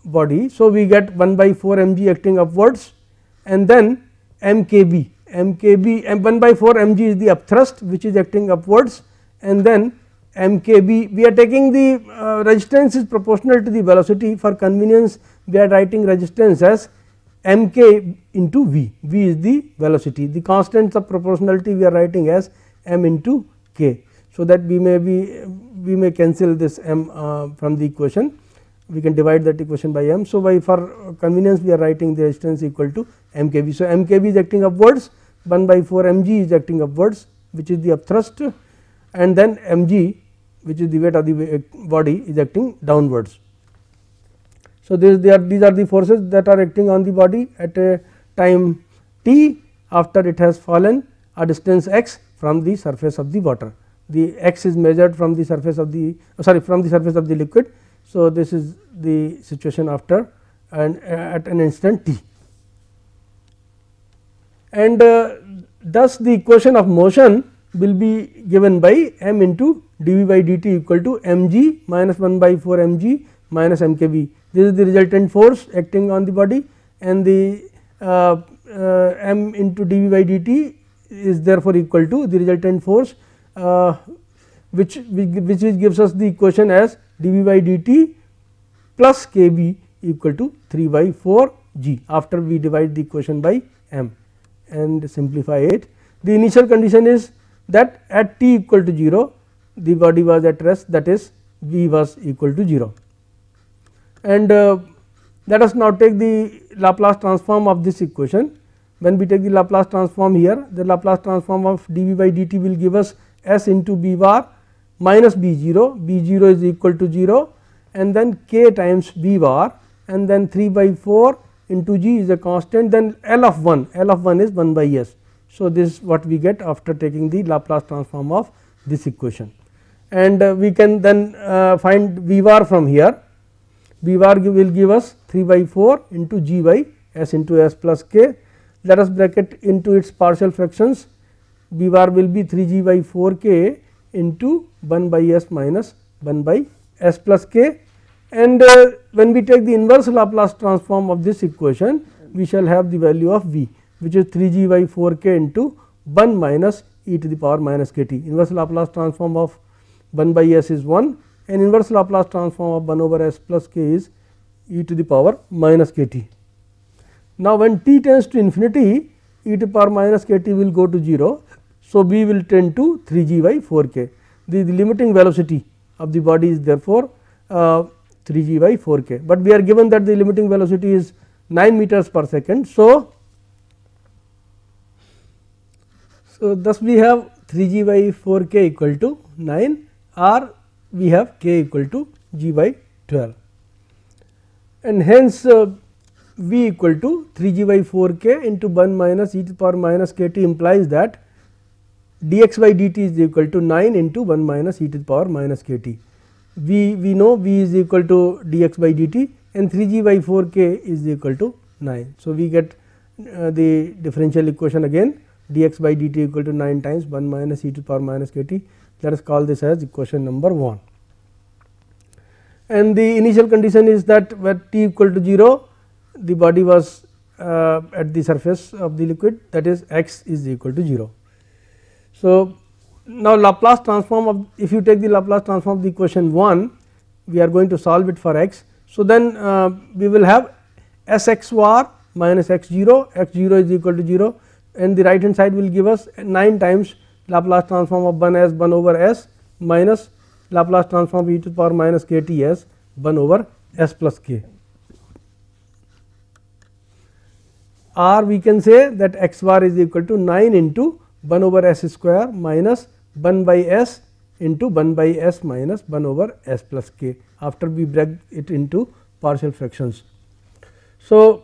body. So, we get 1 by 4 mg acting upwards, and then mkb, and 1 by 4 mg is the upthrust which is acting upwards, and then mkb, we are taking the resistance is proportional to the velocity. For convenience, we are writing resistance as mk into v, v is the velocity, the constants of proportionality we are writing as m into k. So, that we may cancel this m from the equation, we can divide that equation by m. So, for convenience we are writing the resistance equal to mkb. So, mkb is acting upwards, 1 by 4 mg is acting upwards, which is the upthrust, and then mg, which is the weight of the body, is acting downwards. So, these are the forces that are acting on the body at a time t after it has fallen a distance x from the surface of the water. The x is measured from the surface of the from the surface of the liquid. So, this is the situation after and at an instant t, and thus the equation of motion will be given by m into dv by dt equal to mg minus 1 by 4 mg minus mkb. This is the resultant force acting on the body, and the m into dv by dt is therefore equal to the resultant force, which gives us the equation as dv by dt plus kb equal to 3 by 4 g after we divide the equation by m and simplify it. The initial condition is that at t equal to 0 the body was at rest, that is v was equal to 0. And let us now take the Laplace transform of this equation. When we take the Laplace transform here, the Laplace transform of dv by dt will give us s into b bar minus b0, b0 is equal to 0, and then k times b bar, and then 3 by 4 into g is a constant, then L of 1 is 1 by s. So, this is what we get after taking the Laplace transform of this equation, and we can then find v bar from here. V bar will give us 3 by 4 into g by s into s plus k. Let us bracket into its partial fractions. V bar will be 3 g by 4 k into 1 by s minus 1 by s plus k, and when we take the inverse Laplace transform of this equation, we shall have the value of v, which is 3 g by 4 k into 1 minus e to the power minus k t. Inverse Laplace transform of 1 by s is 1, and inverse Laplace transform of 1 over s plus k is e to the power minus k t. Now, when t tends to infinity, e to power minus k t will go to 0. So, b will tend to 3 g by 4 k. The limiting velocity of the body is therefore 3 g by 4 k, but we are given that the limiting velocity is 9 meters per second. So, thus we have 3 g by 4 k equal to 9, or we have k equal to g by 12, and hence v equal to 3 g by 4 k into 1 minus e to the power minus k t implies that dx by dt is equal to 9 into 1 minus e to the power minus k t. We know v is equal to dx by dt, and 3 g by 4 k is equal to 9. So, we get the differential equation again, dx by dt equal to 9 times 1 minus e to the power minus k t. Let us call this as equation number 1. And the initial condition is that when t equal to 0, the body was at the surface of the liquid, that is x is equal to 0. So, now Laplace transform of, if you take the Laplace transform of the equation 1, we are going to solve it for x. So, then we will have s x var minus x 0 is equal to 0, and the right hand side will give us 9 times Laplace transform of 1 as 1 over s minus Laplace transform of e to the power minus k t as 1 over s plus k. Or we can say that x bar is equal to 9 into 1 over s square minus 1 by s into 1 by s minus 1 over s plus k, after we break it into partial fractions. So,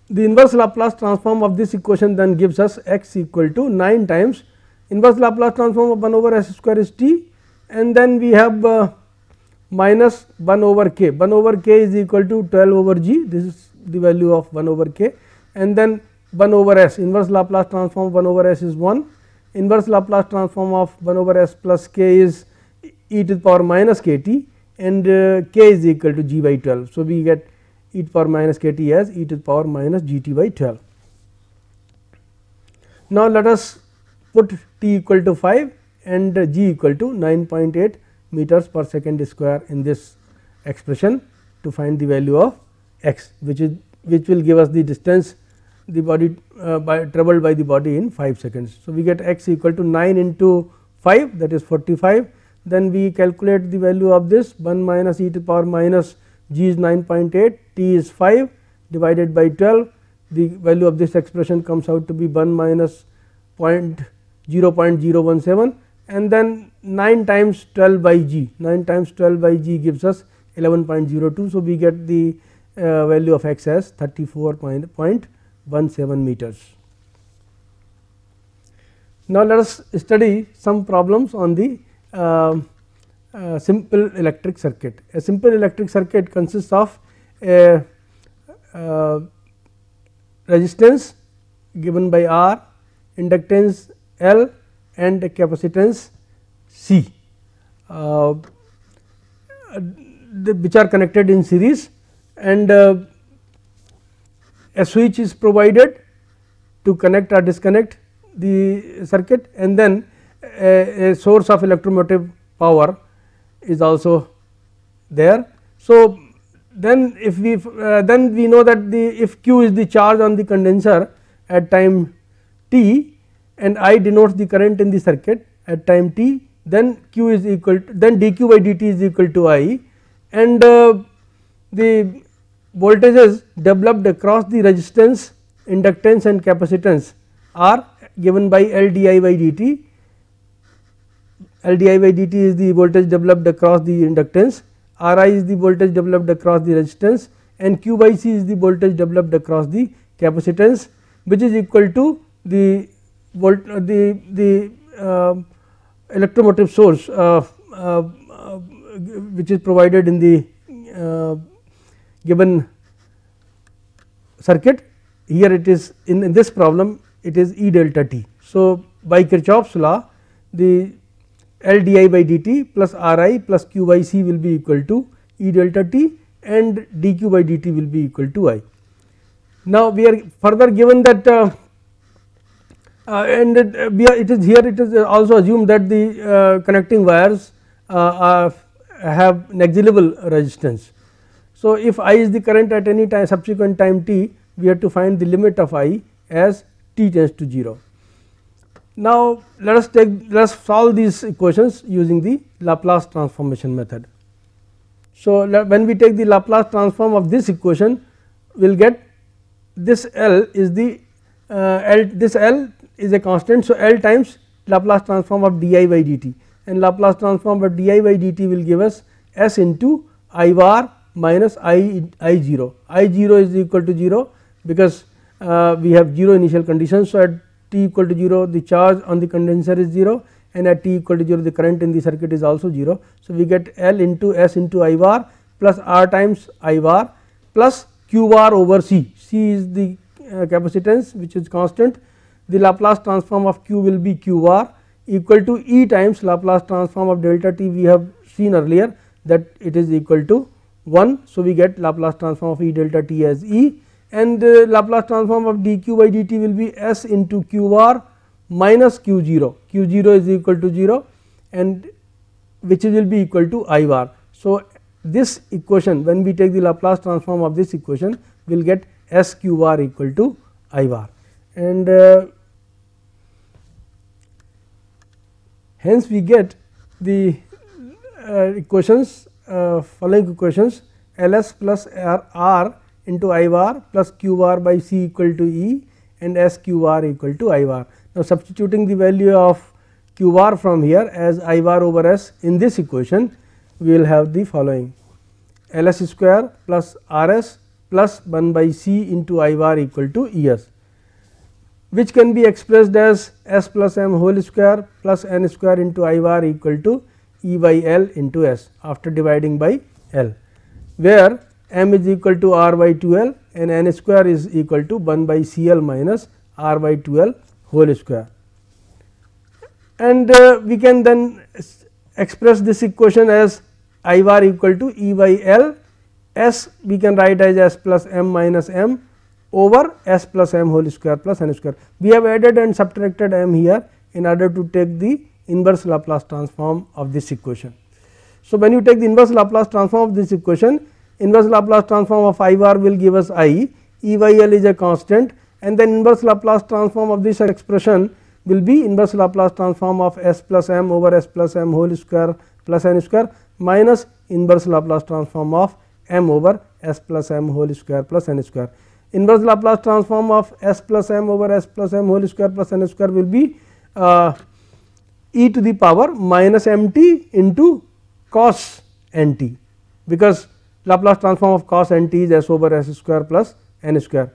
the inverse Laplace transform of this equation then gives us x equal to 9 times inverse Laplace transform of 1 over s square is t, and then we have minus 1 over k. 1 over k is equal to 12 over g, this is the value of 1 over k, and then 1 over s, inverse Laplace transform of 1 over s is 1, inverse Laplace transform of 1 over s plus k is e to the power minus k t, and k is equal to g by 12. So, we get e to the power minus k t as e to the power minus g t by 12. Now, let us put t equal to 5 and g equal to 9.8 meters per second square in this expression to find the value of x, which will give us the distance the body traveled by the body in 5 seconds. So, we get x equal to 9 into 5, that is 45. Then we calculate the value of this, 1 minus e to the power minus g is 9.8, t is 5 divided by 12. The value of this expression comes out to be 1 minus 0.017, and then 9 times 12 by g, 9 times 12 by g gives us 11.02. So, we get the value of x as 34.17 meters. Now, let us study some problems on the simple electric circuit. A simple electric circuit consists of a resistance given by R, inductance L, and a capacitance C, which are connected in series, and a switch is provided to connect or disconnect the circuit, and then a source of electromotive power is also there. So, then if we know that if q is the charge on the condenser at time t, and I denotes the current in the circuit at time t, then q is equal to, then dq by dt is equal to I, and the voltages developed across the resistance, inductance and capacitance are given by L di by dt. L di by dt is the voltage developed across the inductance, Ri is the voltage developed across the resistance, and q by c is the voltage developed across the capacitance, which is equal to the electromotive source which is provided in the given circuit. Here it is in this problem, it is E delta t. So, by Kirchhoff's law, the L di by dt plus Ri plus q by c will be equal to E delta t, and dq by dt will be equal to I. Now, we are further given that it is also assumed that the connecting wires have negligible resistance. So, So, if I is the current at any time subsequent time t, we have to find the limit of I as t tends to 0. Now, let us solve these equations using the Laplace transformation method. So, when we take the Laplace transform of this equation, we will get this L is the this L is a constant. So, L times Laplace transform of di by dt, and Laplace transform of di by dt will give us s into I bar minus I 0. I 0 is equal to 0 because we have 0 initial conditions. So, at t equal to 0 the charge on the condenser is 0, and at t equal to 0 the current in the circuit is also 0. So, we get L into S into I bar plus R times I bar plus Q bar over C. C is the capacitance which is constant. The Laplace transform of Q will be Q bar equal to E times Laplace transform of delta t. We have seen earlier that it is equal to 1. So, we get Laplace transform of E delta t as E, and Laplace transform of dq by dt will be S into Q bar minus Q 0. Q 0 is equal to 0, and which will be equal to I bar. So, this equation, when we take the Laplace transform of this equation, we will get S Q bar equal to I bar, and hence we get the equations following equations: L s plus R into I bar plus Q bar by C equal to E, and S Q bar equal to I bar. Now, substituting the value of Q bar from here as I bar over S in this equation, we will have the following: L s square plus R s plus 1 by C into I bar equal to E s, which can be expressed as S plus m whole square plus n square into I bar equal to E by L into S after dividing by L, where m is equal to R by 2L and n square is equal to 1 by CL minus R by 2L whole square. And we can then express this equation as I bar equal to E by L. S we can write as S plus m minus m over S plus m whole square plus n square. We have added and subtracted m here in order to take the inverse Laplace transform of this equation. So, when you take the inverse Laplace transform of this equation, inverse Laplace transform of I bar will give us I, E by L is a constant, and then inverse Laplace transform of this expression will be inverse Laplace transform of S plus m over S plus m whole square plus n square minus inverse Laplace transform of m over S plus m whole square plus n square. Inverse Laplace transform of S plus m over S plus m whole square plus n square will be e to the power minus mt into cos nt, because Laplace transform of cos nt is S over S square plus n square,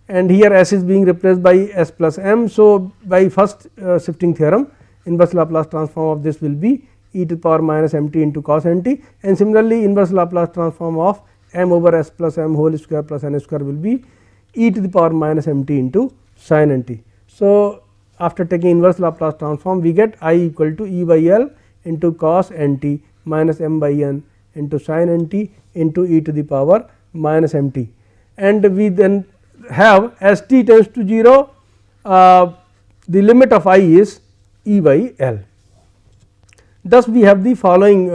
and here S is being replaced by S plus m. So, by first shifting theorem, inverse Laplace transform of this will be e to the power minus mt into cos nt, and similarly inverse Laplace transform of m over S plus m whole square plus n square will be e to the power minus mt into sin nt. So, after taking inverse Laplace transform, we get I equal to E by L into cos nt minus m by n into sin nt into e to the power minus mt, and we then have as t tends to 0 the limit of I is E by L. Thus, we have the following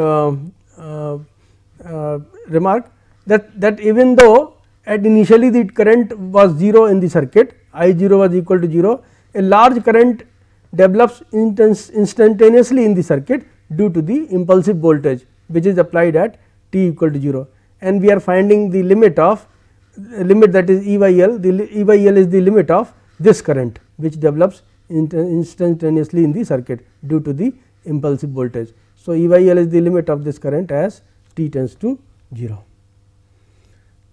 remark that even though at initially the current was 0 in the circuit, I 0 was equal to 0, a large current develops instantaneously in the circuit due to the impulsive voltage which is applied at t equal to 0, and we are finding the limit that is E by L. The E by L is the limit of this current which develops instantaneously in the circuit due to the impulsive voltage. So, E by L is the limit of this current as t tends to 0.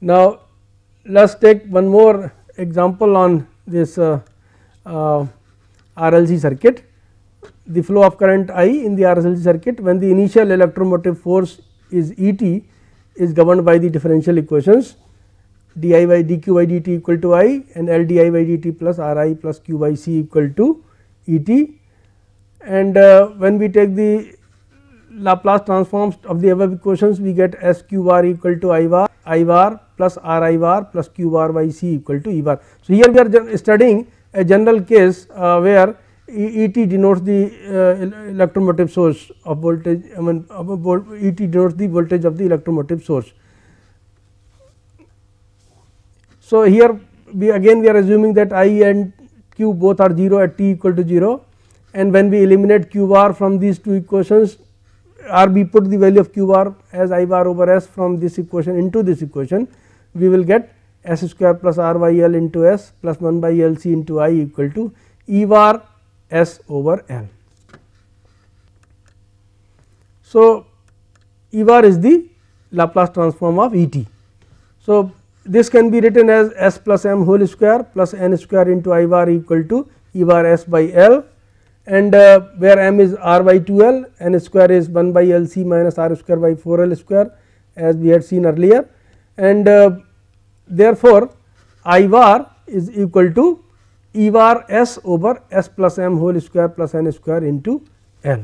Now, let us take one more example on this RLC circuit. The flow of current I in the RLC circuit when the initial electromotive force is E t is governed by the differential equations d I by dq by dt equal to I and L d I by dt plus R I plus q by c equal to E t, and when we take the Laplace transforms of the above equations, we get S q bar equal to I bar plus R I bar plus q bar by c equal to E bar. So, here we are studying a general case where E t denotes the electromotive source of voltage, E t denotes the voltage of the electromotive source. So, here we are assuming that I and q both are 0 at t equal to 0, and when we eliminate q bar from these two equations, or we put the value of q bar as I bar over s from this equation into this equation, we will get s square plus r by l into s plus 1 by l c into I equal to E bar s over l. So, E bar is the Laplace transform of E t. So, this can be written as s plus m whole square plus n square into I bar equal to E bar s by l, and where m is r by 2l, n square is 1 by l c minus r square by 4l square as we had seen earlier, and therefore, I bar is equal to E bar s over s plus m whole square plus n square into l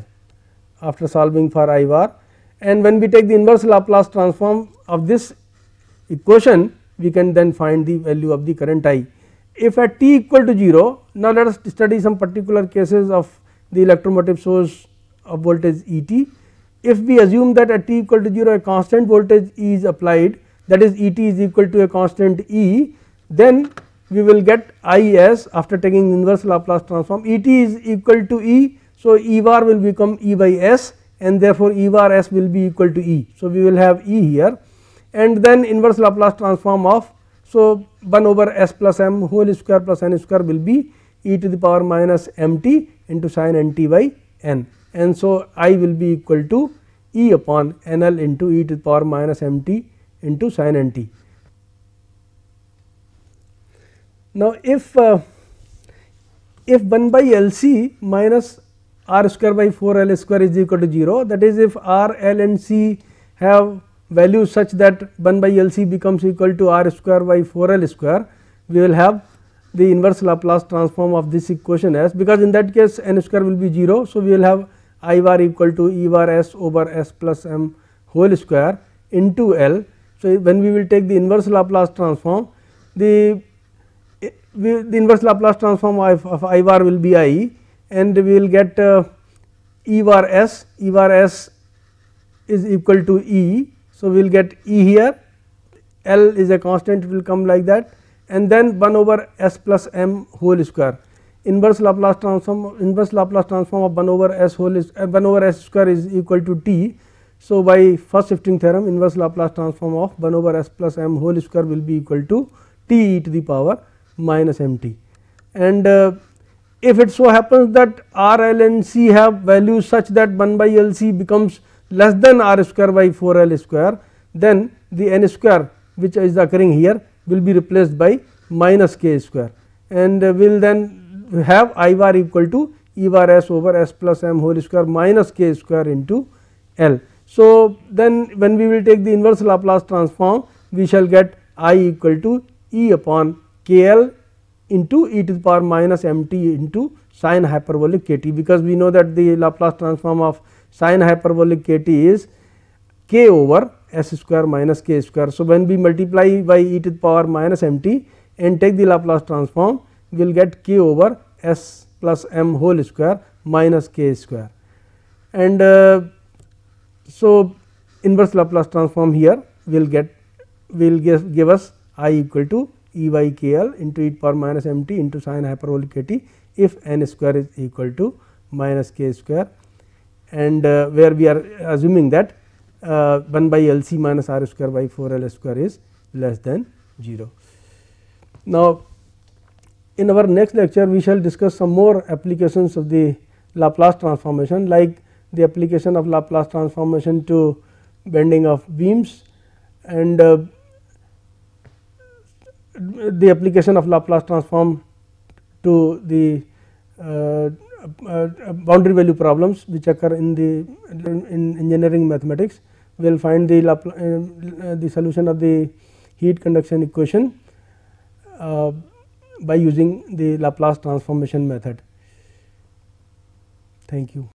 after solving for I bar. And when we take the inverse Laplace transform of this equation, we can then find the value of the current I. If at t equal to 0, now let us study some particular cases of the electromotive source of voltage E t. If we assume that at t equal to 0 a constant voltage E is applied, that is E t is equal to a constant E, then we will get I as, after taking inverse Laplace transform, E t is equal to E. So, E bar will become E by S, and therefore, E bar S will be equal to E. So, we will have E here, and then inverse Laplace transform of, so 1 over s plus m whole square plus n square will be e to the power minus m t into sin n t by n, and so I will be equal to E upon n l into e to the power minus m t into sin n t. Now, if 1 by L c minus r square by 4 L square is equal to 0, that is, if r, L and c have values such that 1 by L c becomes equal to r square by 4 L square, we will have the inverse Laplace transform of this equation as, because in that case n square will be 0. So, we will have I bar equal to E bar s over s plus m whole square into L. So, when we will take the inverse Laplace transform, the inverse Laplace transform of I bar will be I, and we will get E bar s is equal to E. So, we will get E here, L is a constant, it will come like that, and then 1 over s plus m whole square. Inverse Laplace transform of 1 over s square is equal to t. So, by first shifting theorem, inverse Laplace transform of 1 over s plus m whole square will be equal to t e to the power minus m t. And if it so happens that r, L and c have values such that 1 by L c becomes less than r square by 4 L square, then the n square which is occurring here will be replaced by minus k square, and will then have I bar equal to E bar s over s plus m whole square minus k square into L. So, then when we will take the inverse Laplace transform, we shall get I equal to E upon k L into e to the power minus m t into sin hyperbolic k t, because we know that the Laplace transform of sin hyperbolic k t is k over s square minus k square. So, when we multiply by e to the power minus m t and take the Laplace transform, we will get k over s plus m whole square minus k square, and so inverse Laplace transform here will give us I equal to E by k L into e to the power minus m t into sin hyperbolic k t if n square is equal to minus k square, and where we are assuming that 1 by L c minus r square by 4 L square is less than 0. Now, in our next lecture we shall discuss some more applications of the Laplace transformation, like the application of Laplace transformation to bending of beams, and the application of Laplace transform to the boundary value problems which occur in engineering mathematics. We will find the solution of the heat conduction equation by using the Laplace transformation method. Thank you.